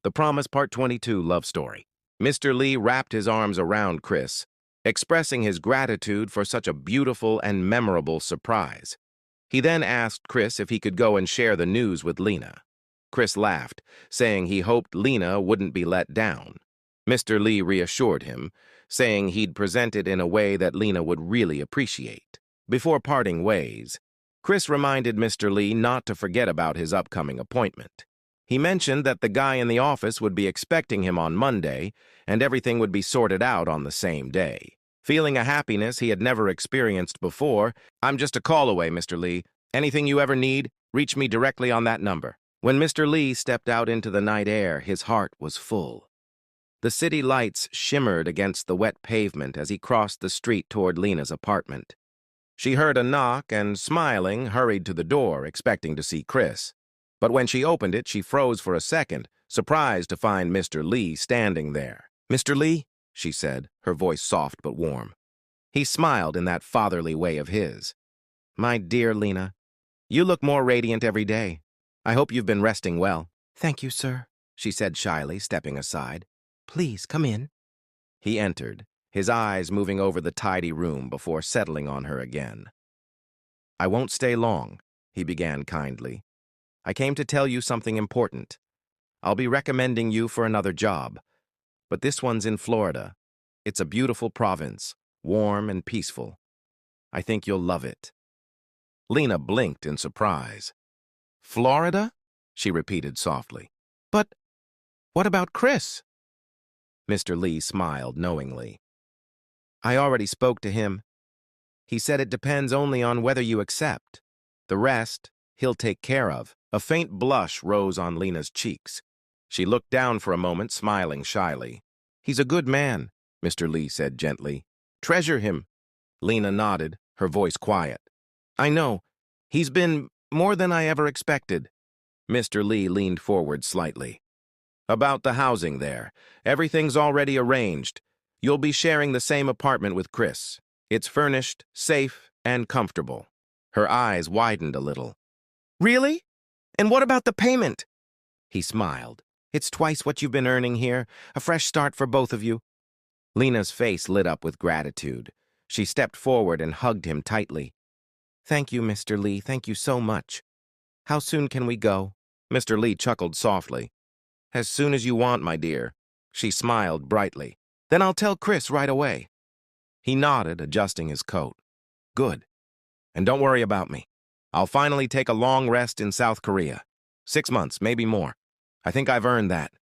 The Promise Part 22 love story. Mr. Lee wrapped his arms around Chris, expressing his gratitude for such a beautiful and memorable surprise. He then asked Chris if he could go and share the news with Lena. Chris laughed, saying he hoped Lena wouldn't be let down. Mr. Lee reassured him, saying he'd present it in a way that Lena would really appreciate. Before parting ways, Chris reminded Mr. Lee not to forget about his upcoming appointment. He mentioned that the guy in the office would be expecting him on Monday, and everything would be sorted out on the same day. Feeling a happiness he had never experienced before, "I'm just a call away, Mr. Lee. Anything you ever need, reach me directly on that number." When Mr. Lee stepped out into the night air, his heart was full. The city lights shimmered against the wet pavement as he crossed the street toward Lena's apartment. She heard a knock and, smiling, hurried to the door, expecting to see Chris. But when she opened it, she froze for a second, surprised to find Mr. Lee standing there. "Mr. Lee?" she said, her voice soft but warm. He smiled in that fatherly way of his. "My dear Lena, you look more radiant every day. I hope you've been resting well." "Thank you, sir," she said shyly, stepping aside. "Please, come in." He entered, his eyes moving over the tidy room before settling on her again. "I won't stay long," he began kindly. "I came to tell you something important. I'll be recommending you for another job, but this one's in Florida. It's a beautiful province, warm and peaceful. I think you'll love it." Lena blinked in surprise. "Florida?" she repeated softly. "But what about Chris?" Mr. Lee smiled knowingly. "I already spoke to him. He said it depends only on whether you accept. The rest, he'll take care of." A faint blush rose on Lena's cheeks. She looked down for a moment, smiling shyly. "He's a good man," Mr. Lee said gently. "Treasure him." Lena nodded, her voice quiet. "I know. He's been more than I ever expected." Mr. Lee leaned forward slightly. "About the housing there. Everything's already arranged. You'll be sharing the same apartment with Chris. It's furnished, safe, and comfortable." Her eyes widened a little. "Really? And what about the payment?" He smiled. "It's twice what you've been earning here. A fresh start for both of you." Lena's face lit up with gratitude. She stepped forward and hugged him tightly. "Thank you, Mr. Lee. Thank you so much. How soon can we go?" Mr. Lee chuckled softly. "As soon as you want, my dear." She smiled brightly. "Then I'll tell Chris right away." He nodded, adjusting his coat. "Good. And don't worry about me. I'll finally take a long rest in South Korea. 6 months, maybe more. I think I've earned that."